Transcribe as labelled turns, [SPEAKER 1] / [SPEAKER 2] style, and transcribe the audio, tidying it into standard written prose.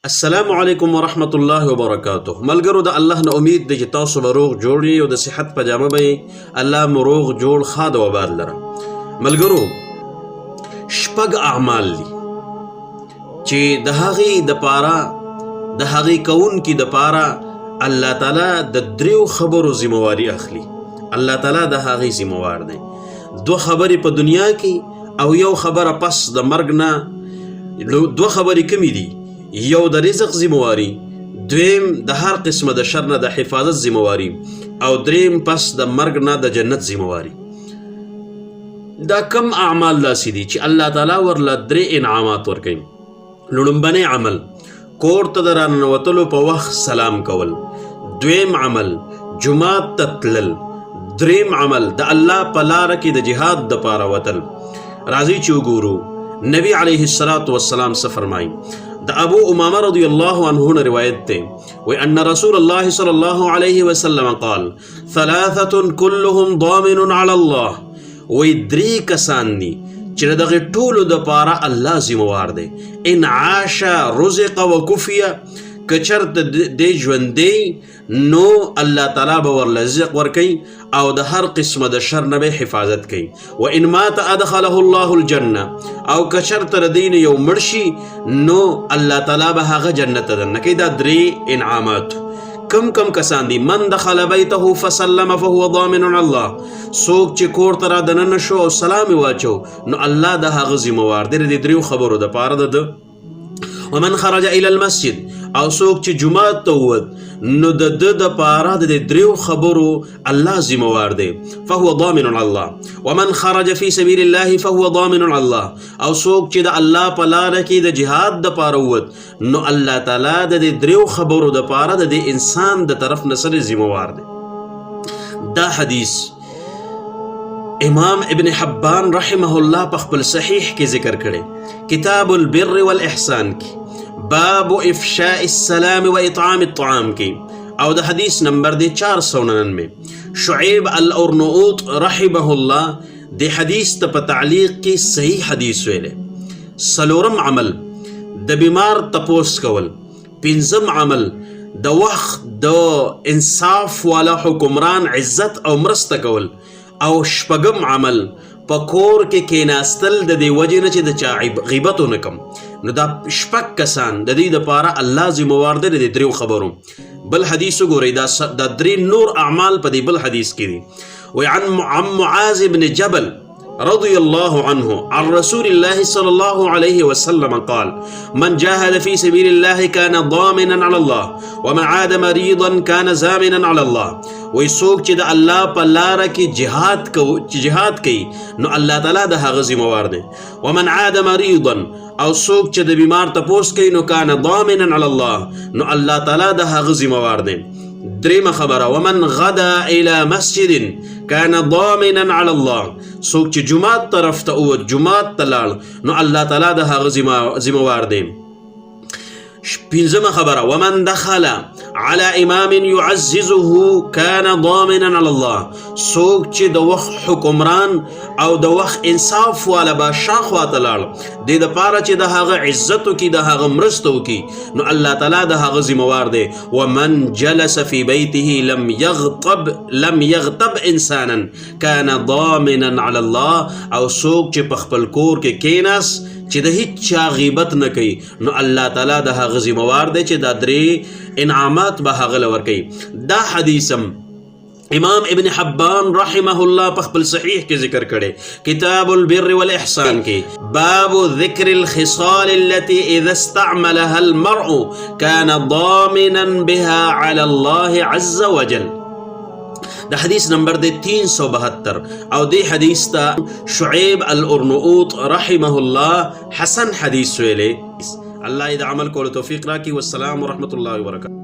[SPEAKER 1] السلام علیکم ورحمت الله وبرکاته. ملګرو د الله نه امید دی چې تاسو به روغ جوړ یې او د صحت په جامه به الله مو روغ جوړ ښاد او آباد لره. ملګرو شپږ اعمال دي چې د هغې دپاره د هغې کوونکي دپاره الله تعالی د دریو خبرو ذمواري اخلي. الله تعالی د هغې ذموار دی. دو خبرې په دنیا کې او یو خبره پس د مرګ نه. دو خبرې کمې دي؟ یو د رزق ذمواري، دویم د هر قسمه د شر نه د حفاظت ذمواري، او دریم پس د مرګ نه د جنت ذمواري. دا کم اعمال داسې دي چې الله تعالی ورله درې انعامات ورکوي. لومړنی عمل کور ته د راننوتلو په وخت سلام کول، دویم عمل جومات ته تلل، دریم عمل د الله په لاره کې د جهاد دپاره وتل. راځئ چې وګورو نبی علیه السلام څه فرمایي. د ابو امامه رضی الله عنه نه روایت دی، وی ان رسول الله صلی الله علیه وسلم قال ثلاثه كلهم ضامن علی الله. وی درې کسان دي چې دغه ټولو دپاره الله ذموار دی. ان عاش رزق وکفیه، که چرته دی ژوندی نو الله تعالی به ورله رزق ورکوي او د هر قسمه د شر نه به حفاظت کوي. و ان مات ادخله الله الجنه، او که چرته د دی نه یو مړ شي نو الله تعالی به هغه جنت ته دننه کوي. دا درې انعامات. کم کسان دي؟ من دخل بیته فسلم فهو ضامن علی الله. څوک چې کور ته را دننه شو او سلام یې واچو نو الله د هغه ذموار دی. د دریو خبرو دپاره ده. ومن خرج الى المسجد، او څوک چې جومات ته ووت نو د ده دپاره د دریو خبرو الله ذموار دی. فهو ضامن علی الله. ومن خرج فی سبیل الله فهو ضامن علی الله، او څوک چې د الله په لاره کې د جهاد دپاره ووت نو الله تعالی د دریو خبرو دپاره د دې انسان د طرف نه سره ذموار دی. دا حدیث امام ابن حبان رحمه الله په خپل صحیح کې ذکر کړی، کتاب البر والاحسان کې، باب افشاء السلام و اطعام الطعام کی، او د حدیث نمبر دی 499. شعیب الارنؤوط رحمه الله د حدیث ته په تعلیق کې صحیح حدیث ویلی. څلورم عمل د بیمار تپوس کول، پنځم عمل د وخت د انصاف والا حکمران عزت او مرسته کول، او شپږم عمل په کور کې کیناستل د دې وجې نه چې د چا غیبت ونه کم. نو دا شپږ کسان د دې دپاره الله ذموار دی د دریو خبرو. بل حدیث وګورئ، دا درې نور اعمال په دې بل حدیث کې دي. وی عن معاذ بن جبل رضی الله عنه عن رسول الله صلی الله علیه وسلم قال من جاهد في سبيل الله كان ضامنا على الله ومن عاد مريضا كان زامنا على الله. وی څوک چې د الله په لاره کې جهاد کوي نو الله تعالی د هغه ذموار دی. ومن عاد مريضا، او څوک چې د بیمار تپوس کوي نو کان ضامنا علی الله نو الله تعالی د هغه ذموار دی. دریمه خبره ومن غدا الى مسجد کان ضامنا علی الله، څوک چې جومات طرف ته ووت جومات ته لاړ نو الله تعالی د هغه ذموار دی. پنځمه خبره ومن دخل على امام يعززه كان ضامنا على الله، څوک چې د وخت حکمران او د وخت انصاف والا بادشاه خواته لاړ دې دپاره چې د هغه عزت وکړي د هغه مرسته وکړي نو الله تعالی د هغه ذموار دی. ومن جلس في بيته لم يغتب انسانا كان ضامنا على الله، او څوک چې په خپل کور کې کیناس چې د هیڅ چا غیبت نه کوي نو الله تعالی د هغه ذموار دی چې دا درې انعامات به هغه له ورکوي. دا حدیثم امام ابن حبان رحمه الله په خپل صحیح کې ذکر کړی، کتاب البر والاحسان کې، باب ذکر الخصال التي اذا استعملها المرء كان ضامنا بها على الله عز وجل. دا حدیث نمبر دی 372، او دی حدیث تا شعیب الارنؤوط رحمه الله حسن حدیث ویلی. الله دا عمل کولو توفیق راکی. والسلام ورحمت الله وبرکاته.